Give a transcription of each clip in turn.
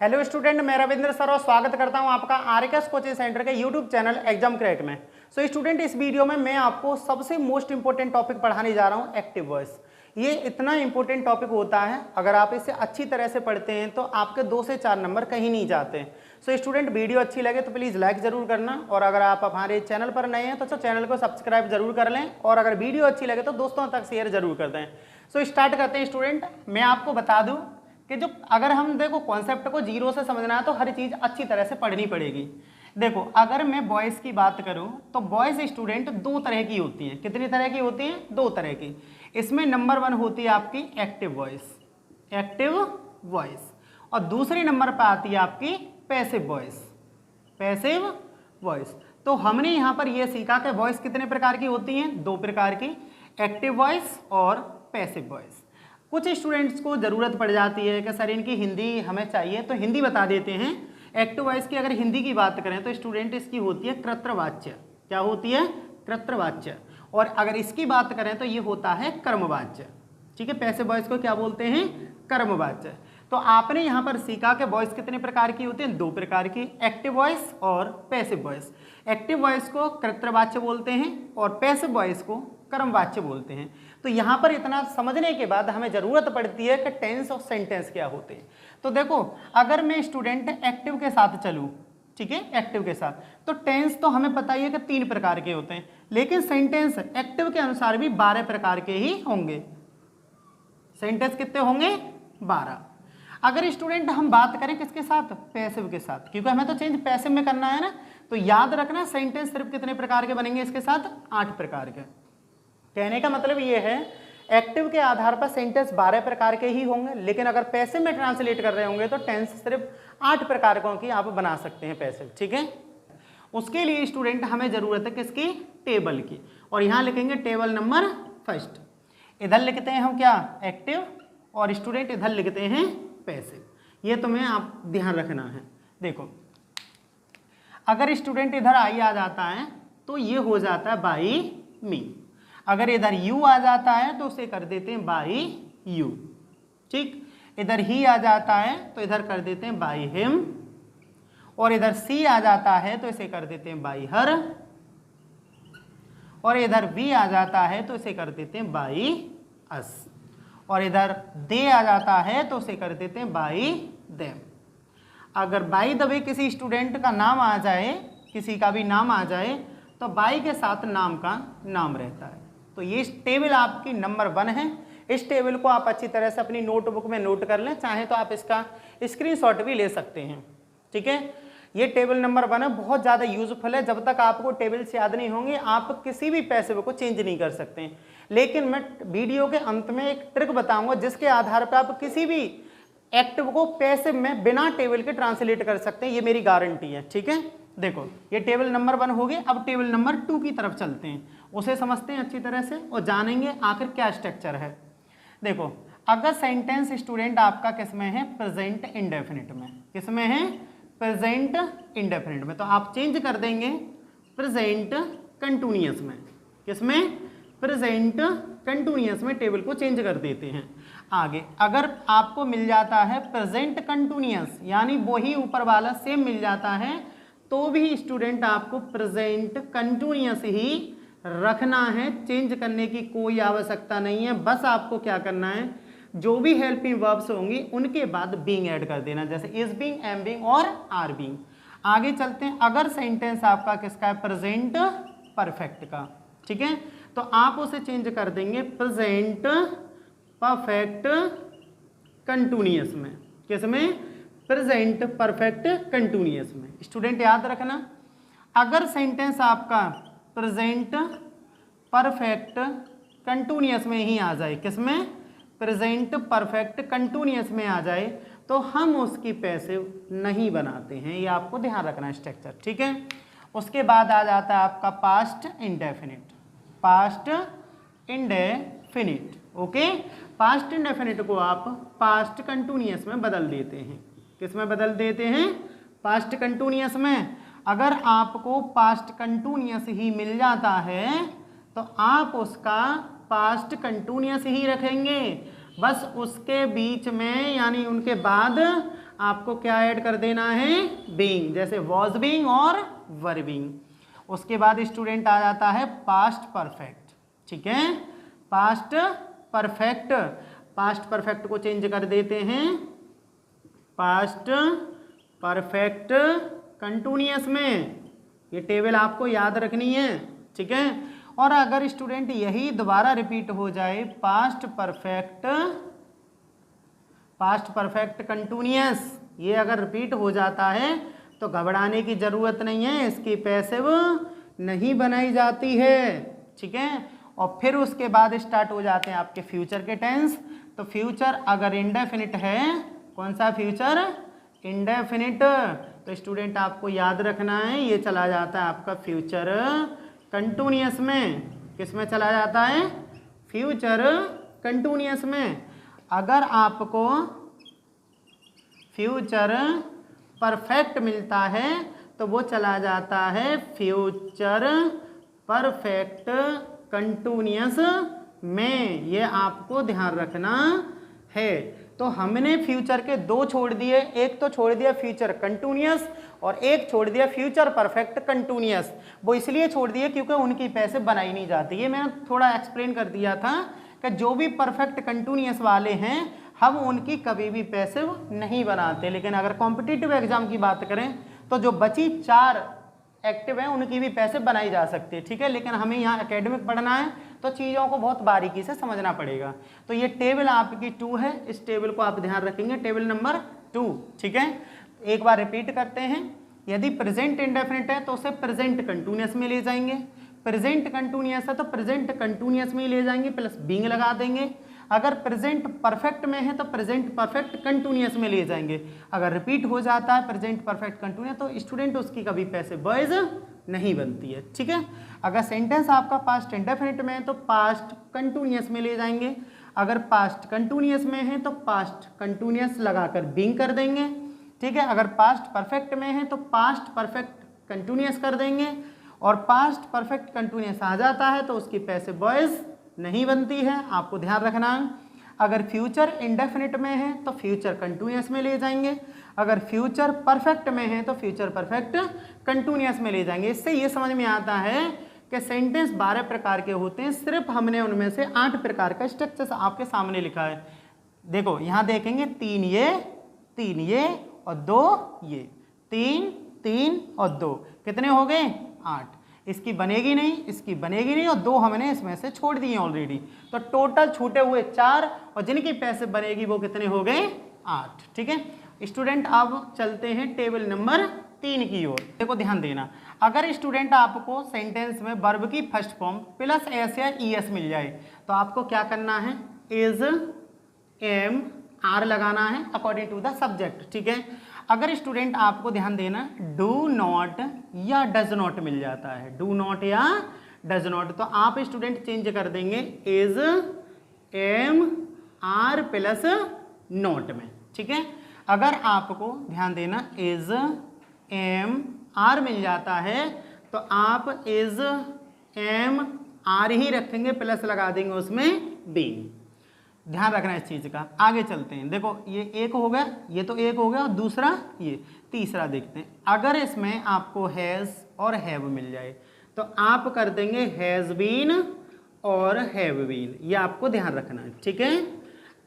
Hello student, मैं Ravindra sir और स्वागत करता हूं आपका आरकेएस कोचिंग सेंटर के यूट्यूब चैनल एग्जाम क्रैक में। सो स्टूडेंट, इस वीडियो में मैं आपको सबसे मोस्ट इंपॉर्टेंट टॉपिक पढ़ाने जा रहा हूं, एक्टिव वॉइस। ये इतना इंपॉर्टेंट टॉपिक होता है, अगर आप इसे अच्छी तरह से पढ़ते हैं तो आपके 2 से 4 नंबर कहीं नहीं जाते। सो स्टूडेंट, वीडियो अच्छी लगे तो प्लीज़ लाइक ज़रूर करना, और अगर आप हमारे चैनल पर नए हैं तो चैनल को सब्सक्राइब जरूर कर लें, और अगर वीडियो अच्छी लगे तो दोस्तों तक शेयर जरूर कर दें। सो स्टार्ट करते हैं स्टूडेंट। मैं आपको बता दूँ कि जो अगर हम देखो कॉन्सेप्ट को जीरो से समझना है तो हर चीज़ अच्छी तरह से पढ़नी पड़ेगी। देखो, अगर मैं बॉयज़ की बात करूं तो बॉयज़ स्टूडेंट 2 तरह की होती हैं। कितनी तरह की होती हैं? 2 तरह की। इसमें नंबर 1 होती है आपकी एक्टिव वॉइस, एक्टिव वॉइस, और दूसरी नंबर पर आती है आपकी पैसिव वॉइस, पैसिव वॉइस। तो हमने यहाँ पर यह सीखा कि वॉइस कितने प्रकार की होती हैं? 2 प्रकार की, एक्टिव वॉइस और पैसिव वॉइस। कुछ स्टूडेंट्स को ज़रूरत पड़ जाती है कि सर इनकी हिंदी हमें चाहिए, तो हिंदी बता देते हैं। एक्टिव वॉइस की अगर हिंदी की बात करें तो स्टूडेंट इसकी होती है कृत्रवाच्य। क्या होती है? कृत्रवाच्य। और अगर इसकी बात करें तो ये होता है कर्मवाच्य। ठीक है, पैसिव वॉइस को क्या बोलते हैं? कर्मवाच्य। तो आपने यहाँ पर सीखा कि वॉइस कितने प्रकार की होती है? 2 प्रकार की, एक्टिव वॉइस और पैसिव वॉइस। एक्टिव वॉइस को कृत्रवाच्य बोलते हैं और पैसिव वॉइस को कर्मवाच्य बोलते हैं। तो यहाँ पर इतना समझने के बाद हमें ज़रूरत पड़ती है कि टेंस और सेंटेंस क्या होते हैं। तो देखो, अगर मैं स्टूडेंट एक्टिव के साथ चलूँ, ठीक है, एक्टिव के साथ, तो टेंस तो हमें पता ही है कि 3 प्रकार के होते हैं, लेकिन सेंटेंस एक्टिव के अनुसार भी 12 प्रकार के ही होंगे। सेंटेंस कितने होंगे? 12। अगर स्टूडेंट हम बात करें किसके साथ? पैसिव के साथ, क्योंकि हमें तो चेंज पैसिव में करना है ना। तो याद रखना, सेंटेंस सिर्फ कितने प्रकार के बनेंगे इसके साथ? 8 प्रकार के। कहने का मतलब ये है, एक्टिव के आधार पर सेंटेंस 12 प्रकार के ही होंगे, लेकिन अगर पैसिव में ट्रांसलेट कर रहे होंगे तो टेंस सिर्फ 8 प्रकारों की आप बना सकते हैं पैसिव। ठीक है, उसके लिए स्टूडेंट हमें जरूरत है किसकी? टेबल की। और यहाँ लिखेंगे टेबल नंबर 1। इधर लिखते हैं हम क्या? एक्टिव, और स्टूडेंट इधर लिखते हैं पैसिव। ये तुम्हें आप ध्यान रखना है। देखो, अगर स्टूडेंट इधर आई आ जाता है तो ये हो जाता है बाई मी। अगर इधर यू आ जाता है तो उसे कर देते हैं बाई यू। ठीक, इधर ही आ जाता है तो इधर कर देते हैं बाई हिम, और इधर सी आ जाता है तो इसे कर देते हैं बाई हर, और इधर वी आ जाता है तो इसे कर देते हैं बाई अस, और इधर दे आ जाता है तो उसे कर देते हैं बाई देम। अगर बाई द वे किसी स्टूडेंट का नाम आ जाए, किसी का भी नाम आ जाए, तो बाई के साथ नाम का नाम रहता है। तो ये टेबल आपकी नंबर 1 है। इस टेबल को आप अच्छी तरह से अपनी नोटबुक में नोट कर लें, चाहे तो आप इसका स्क्रीनशॉट भी ले सकते हैं। ठीक है, ये टेबल नंबर 1 है, बहुत ज़्यादा यूजफुल है। जब तक आपको टेबल्स याद नहीं होंगे आप किसी भी पैसिव को चेंज नहीं कर सकते हैं। लेकिन मैं वीडियो के अंत में एक ट्रिक बताऊंगा जिसके आधार पर आप किसी भी एक्टिव को पैसिव में बिना टेबल के ट्रांसलेट कर सकते हैं, ये मेरी गारंटी है। ठीक है, देखो ये टेबल नंबर 1 हो गए। अब टेबल नंबर 2 की तरफ चलते हैं, उसे समझते हैं अच्छी तरह से और जानेंगे आखिर क्या स्ट्रक्चर है। देखो, अगर सेंटेंस स्टूडेंट आपका किसमें है? प्रेजेंट इंडेफिनिट में। किसमें है? प्रेजेंट इंडेफिनिट में। तो आप चेंज कर देंगे प्रेजेंट कंटिन्यूअस में। किसमें? प्रेजेंट कंटिन्यूअस में टेबल को चेंज कर देते हैं। आगे अगर आपको मिल जाता है प्रेजेंट कंटिन्यूअस, यानी वही ऊपर वाला सेम मिल जाता है, तो भी स्टूडेंट आपको प्रेजेंट कंटिन्यूअस ही रखना है। चेंज करने की कोई आवश्यकता नहीं है। बस आपको क्या करना है, जो भी हेल्पिंग वर्ब्स होंगी उनके बाद बीइंग ऐड कर देना, जैसे इज बीइंग, एम बीइंग और आर बीइंग। आगे चलते हैं। अगर सेंटेंस आपका किसका है? प्रेजेंट परफेक्ट का। ठीक है, तो आप उसे चेंज कर देंगे प्रेजेंट परफेक्ट कंटिन्यूअस में। किसमें? प्रेजेंट परफेक्ट कंटिन्यूअस में। स्टूडेंट याद रखना, अगर सेंटेंस आपका प्रेजेंट परफेक्ट कंटिन्यूअस में ही आ जाए, किसमें? प्रेजेंट परफेक्ट कंटिन्यूअस में आ जाए, तो हम उसकी पैसिव नहीं बनाते हैं। ये आपको ध्यान रखना स्ट्रक्चर। ठीक है, उसके बाद आ जाता है आपका past indefinite. Past indefinite, okay. Past indefinite को आप पास्ट कंटिन्यूअस में बदल देते हैं। किस में बदल देते हैं? पास्ट कंटिन्यूअस में। अगर आपको पास्ट कंटिन्यूअस ही मिल जाता है तो आप उसका पास्ट कंटिन्यूअस ही रखेंगे। बस उसके बीच में यानी उनके बाद आपको क्या ऐड कर देना है, बीइंग, जैसे वॉज बीइंग और वर बीइंग। उसके बाद स्टूडेंट आ जाता है पास्ट परफेक्ट, ठीक है, पास्ट परफेक्ट। पास्ट परफेक्ट को चेंज कर देते हैं पास्ट परफेक्ट कंटिन्यूअस में, ये टेबल आपको याद रखनी है, ठीक है। और अगर स्टूडेंट यही दोबारा रिपीट हो जाए पास्ट परफेक्ट कंटिन्यूअस, ये अगर रिपीट हो जाता है तो घबराने की ज़रूरत नहीं है, इसकी पैसिव नहीं बनाई जाती है, ठीक है। और फिर उसके बाद स्टार्ट हो जाते हैं आपके फ्यूचर के टेंस। तो फ्यूचर अगर इंडेफिनिट है, कौन सा फ्यूचर, इंडेफिनिट, तो स्टूडेंट आपको याद रखना है ये चला जाता है आपका फ्यूचर कंटिन्यूअस में। किस में चला जाता है, फ्यूचर कंटिन्यूअस में। अगर आपको फ्यूचर परफेक्ट मिलता है तो वो चला जाता है फ्यूचर परफेक्ट कंटिन्यूअस में, ये आपको ध्यान रखना है। तो हमने फ्यूचर के दो छोड़ दिए, एक तो छोड़ दिया फ्यूचर कंटिन्यूअस और एक छोड़ दिया फ्यूचर परफेक्ट कंटिन्यूअस। वो इसलिए छोड़ दिए क्योंकि उनकी पैसिव बनाई नहीं जाती। ये मैंने थोड़ा एक्सप्लेन कर दिया था कि जो भी परफेक्ट कंटिन्यूअस वाले हैं हम उनकी कभी भी पैसिव नहीं बनाते। लेकिन अगर कॉम्पिटिटिव एग्जाम की बात करें तो जो बची 4 एक्टिव हैं उनकी भी पैसिव बनाई जा सकती है, ठीक है। लेकिन हमें यहाँ एकेडमिक पढ़ना है तो चीज़ों को बहुत बारीकी से समझना पड़ेगा। तो ये टेबल आपकी 2 है, इस टेबल को आप ध्यान रखेंगे, टेबल नंबर 2, ठीक है। एक बार रिपीट करते हैं, यदि प्रेजेंट इंडेफिनिट है तो उसे प्रेजेंट कंटिन्यूअस में ले जाएंगे, प्रेजेंट कंटिन्यूअस है तो प्रेजेंट कंटिन्यूअस में ले जाएंगे, प्लस बीइंग लगा देंगे। अगर प्रेजेंट परफेक्ट में है तो प्रेजेंट परफेक्ट कंटिन्यूअस में ले जाएंगे। अगर रिपीट हो जाता है प्रेजेंट परफेक्ट कंटिन्यूअस तो स्टूडेंट उसकी कभी पैसिव वॉइस नहीं बनती है, ठीक है। अगर सेंटेंस आपका पास्ट इंडेफिनिट में है तो पास्ट कंटिन्यूअस में ले जाएंगे, अगर पास्ट कंटिन्यूअस में है तो पास्ट कंटिन्यूअस लगाकर बीइंग कर देंगे, ठीक है। अगर पास्ट परफेक्ट में है तो पास्ट परफेक्ट कंटिन्यूअस कर देंगे, और पास्ट परफेक्ट कंटिन्यूअस आ जाता है तो उसकी पैसिव वॉइस नहीं बनती है, आपको ध्यान रखना है। अगर फ्यूचर इंडेफिनिट में है तो फ्यूचर कंटिन्यूअस में ले जाएंगे, अगर फ्यूचर परफेक्ट में है तो फ्यूचर परफेक्ट कंटिन्यूअस में ले जाएंगे। इससे ये समझ में आता है कि सेंटेंस 12 प्रकार के होते हैं, सिर्फ हमने उनमें से 8 प्रकार का स्ट्रक्चर आपके सामने लिखा है। देखो यहाँ देखेंगे 3 ये और 2 ये, 3 और 2 कितने हो गए, 8। इसकी बनेगी नहीं, इसकी बनेगी नहीं, और 2 हमने इसमें से छोड़ दिए ऑलरेडी। तो टोटल छूटे हुए 4 और जिनकी पैसिव बनेगी वो कितने हो गए, 8, ठीक है। स्टूडेंट अब चलते हैं टेबल नंबर 3 की ओर। देखो ध्यान देना, अगर स्टूडेंट आपको सेंटेंस में वर्ब की फर्स्ट फॉर्म प्लस एस या ईएस मिल जाए तो आपको क्या करना है, इज, एम, आर लगाना है अकॉर्डिंग टू द सब्जेक्ट, ठीक है। अगर स्टूडेंट आपको ध्यान देना डू नॉट या डज नॉट मिल जाता है, डू नॉट या डज नॉट, तो आप स्टूडेंट चेंज कर देंगे is, am, are plus not में, ठीक है। अगर आपको ध्यान देना इज, एम, आर मिल जाता है तो आप इज, एम, आर ही रखेंगे, प्लस लगा देंगे उसमें बीइंग। ध्यान रखना इस चीज़ का। आगे चलते हैं, देखो ये एक हो गया, ये तो एक हो गया, और दूसरा ये, तीसरा देखते हैं। अगर इसमें आपको हैज़ और हैव मिल जाए तो आप कर देंगे हैज़ बीन और हैव बीन, ये आपको ध्यान रखना है, ठीक है।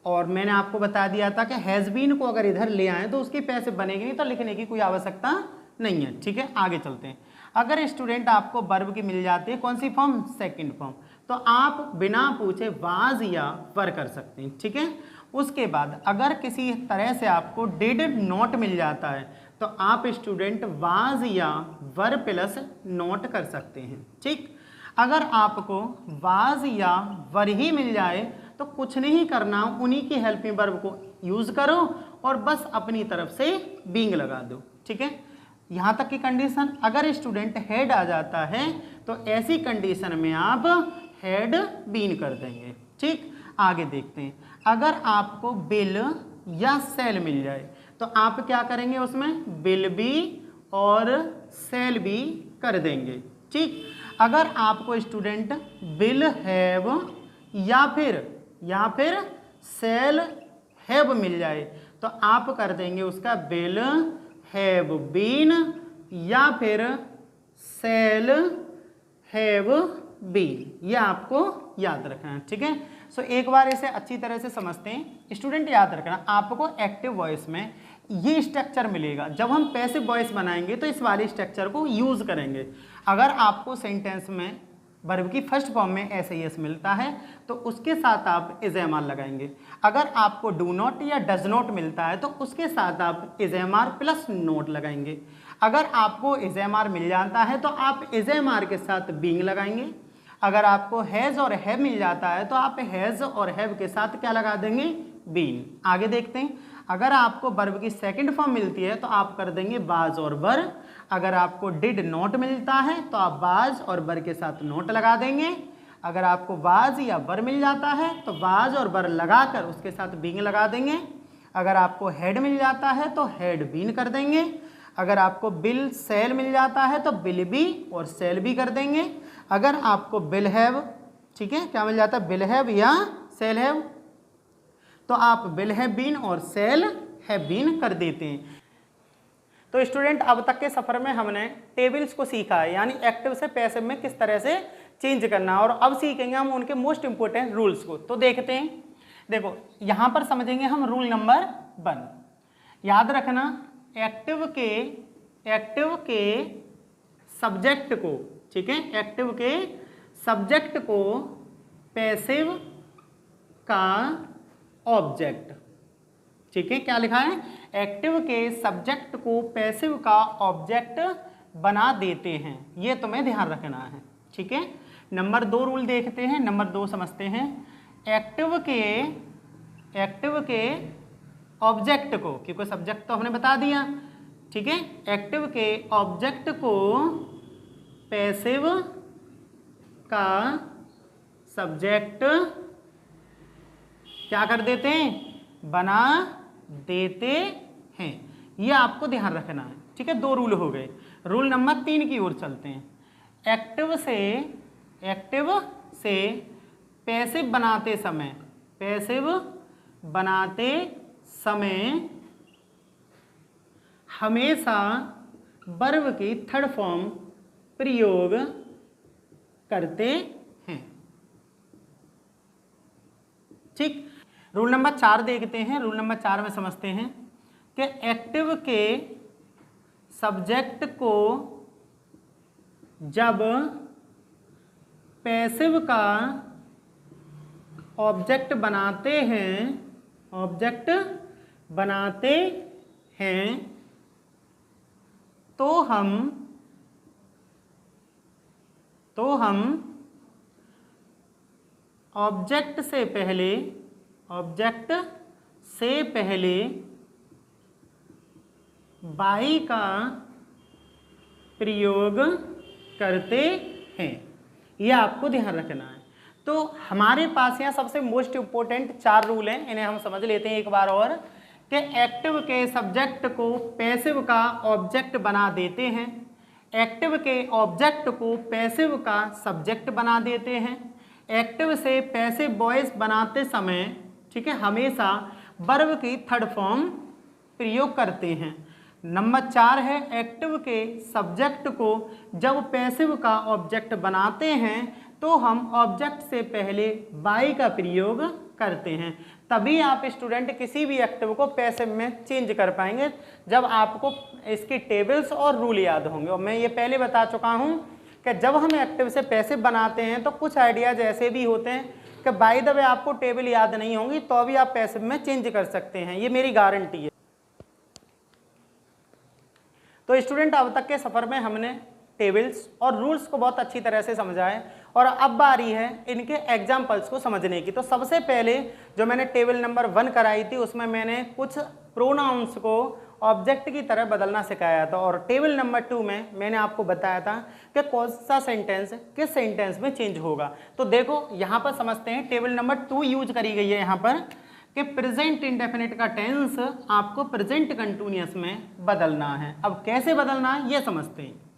और मैंने आपको बता दिया था कि हैज़ बीन को अगर इधर ले आए तो उसकी पैसिव बनेगी नहीं, तो लिखने की कोई आवश्यकता नहीं है, ठीक है। आगे चलते हैं, अगर स्टूडेंट आपको वर्ब की मिल जाती है, कौन सी फॉर्म, सेकंड फॉर्म, तो आप बिना पूछे वाज या वर कर सकते हैं, ठीक है। उसके बाद अगर किसी तरह से आपको डिड नॉट मिल जाता है तो आप स्टूडेंट वाज या वर प्लस नॉट कर सकते हैं, ठीक। अगर आपको वाज या वर ही मिल जाए तो कुछ नहीं करना, उन्हीं की हेल्पिंग वर्ब को यूज़ करो और बस अपनी तरफ से बीइंग लगा दो, ठीक है। यहाँ तक की कंडीशन। अगर स्टूडेंट हेड आ जाता है तो ऐसी कंडीशन में आप हेड बीन कर देंगे, ठीक। आगे देखते हैं, अगर आपको बिल या सेल मिल जाए तो आप क्या करेंगे, उसमें बिल बी और सेल बी कर देंगे, ठीक। अगर आपको स्टूडेंट बिल हैव या फिर सेल हैव मिल जाए तो आप कर देंगे उसका विल हैव बीन या फिर शैल हैव बीन, ये आपको याद रखना है, ठीक है। सो एक बार इसे अच्छी तरह से समझते हैं। स्टूडेंट याद रखना, आपको एक्टिव वॉइस में ये स्ट्रक्चर मिलेगा। जब हम पैसिव वॉइस बनाएंगे तो इस वाले स्ट्रक्चर को यूज करेंगे। अगर आपको सेंटेंस में वर्ब की फर्स्ट फॉर्म में SAS मिलता है तो उसके साथ आप इज एम आर लगाएंगे। अगर आपको डू नॉट या डज नॉट मिलता है तो उसके साथ आप is am are plus not लगाएंगे। अगर आपको इज एम आर मिल जाता है तो आप इज एम आर के साथ बीइंग लगाएंगे। अगर आपको हैज़ और हैव मिल जाता है तो आप हैज़ और हैव के साथ क्या लगा देंगे, बीन। आगे देखते हैं, अगर आपको वर्ब की सेकंड फॉर्म मिलती है तो आप कर देंगे वाज और वर। अगर आपको डिड नॉट मिलता है तो आप वाज और वर के साथ नोट लगा देंगे। अगर आपको वाज या वर मिल जाता है तो वाज और वर लगाकर उसके साथ बीइंग लगा देंगे। अगर आपको हेड मिल जाता है तो हेड बीन कर देंगे। अगर आपको बिल सेल मिल जाता है तो बिल बी और सेल भी कर देंगे। अगर आपको बिल हैव, ठीक है, क्या मिल जाता है, बिल हैव या सेल हैव, तो आप बिल हैव बीन और सेल हैव बीन कर देते हैं। तो स्टूडेंट अब तक के सफर में हमने टेबल्स को सीखा है, यानी एक्टिव से पैसिव में किस तरह से चेंज करना है, और अब सीखेंगे हम उनके मोस्ट इंपोर्टेंट रूल्स को। तो देखते हैं, देखो यहाँ पर समझेंगे हम रूल नंबर 1। याद रखना, एक्टिव के सब्जेक्ट को, ठीक है, एक्टिव के सब्जेक्ट को पैसिव का ऑब्जेक्ट, ठीक है, क्या लिखा है, एक्टिव के सब्जेक्ट को पैसिव का ऑब्जेक्ट बना देते हैं। ये तुम्हें ध्यान रखना है, ठीक है। नंबर 2 रूल देखते हैं, नंबर 2 समझते हैं। एक्टिव के ऑब्जेक्ट को, क्योंकि सब्जेक्ट तो हमने बता दिया, ठीक है, एक्टिव के ऑब्जेक्ट को पैसिव का सब्जेक्ट क्या कर देते हैं, बना देते हैं। ये आपको ध्यान रखना है, ठीक है। 2 रूल हो गए। रूल नंबर 3 की ओर चलते हैं। एक्टिव से पैसिव बनाते समय हमेशा वर्ब की थर्ड फॉर्म प्रयोग करते हैं, ठीक। रूल नंबर 4 देखते हैं। रूल नंबर 4 में समझते हैं कि एक्टिव के सब्जेक्ट को जब पैसिव का ऑब्जेक्ट बनाते हैं तो हम ऑब्जेक्ट से पहले बाई का प्रयोग करते हैं। यह आपको ध्यान रखना है। तो हमारे पास यहाँ सबसे मोस्ट इंपोर्टेंट 4 रूल हैं, इन्हें हम समझ लेते हैं एक बार और, कि एक्टिव के सब्जेक्ट को पैसिव का ऑब्जेक्ट बना देते हैं, एक्टिव के ऑब्जेक्ट को पैसिव का सब्जेक्ट बना देते हैं, एक्टिव से पैसिव वॉइस बनाते समय, ठीक है, हमेशा वर्ब की थर्ड फॉर्म प्रयोग करते हैं। नंबर 4 है, एक्टिव के सब्जेक्ट को जब पैसिव का ऑब्जेक्ट बनाते हैं तो हम ऑब्जेक्ट से पहले बाई का प्रयोग करते हैं। तभी आप स्टूडेंट किसी भी एक्टिव को पैसिव में चेंज कर पाएंगे जब आपको इसके टेबल्स और रूल याद होंगे। और मैं ये पहले बता चुका हूँ कि जब हम एक्टिव से पैसिव बनाते हैं तो कुछ आइडियाज ऐसे भी होते हैं कि बाय द वे आपको टेबल याद नहीं होंगी तो भी आप पैसिव में चेंज कर सकते हैं, ये मेरी गारंटी है। तो स्टूडेंट अब तक के सफ़र में हमने टेबल्स और रूल्स को बहुत अच्छी तरह से समझा है और अब बारी है इनके एग्जाम्पल्स को समझने की। तो सबसे पहले जो मैंने टेबल नंबर 1 कराई थी उसमें मैंने कुछ प्रोनाउंस को ऑब्जेक्ट की तरह बदलना सिखाया था, और टेबल नंबर 2 में मैंने आपको बताया था कि कौन सा सेंटेंस किस सेंटेंस में चेंज होगा। तो देखो यहाँ पर समझते हैं, टेबल नंबर 2 यूज करी गई है यहाँ पर कि प्रेजेंट इंडेफिनिट का टेंस आपको प्रेजेंट कंटिन्यूअस में बदलना है। अब कैसे बदलना है ये समझते हैं।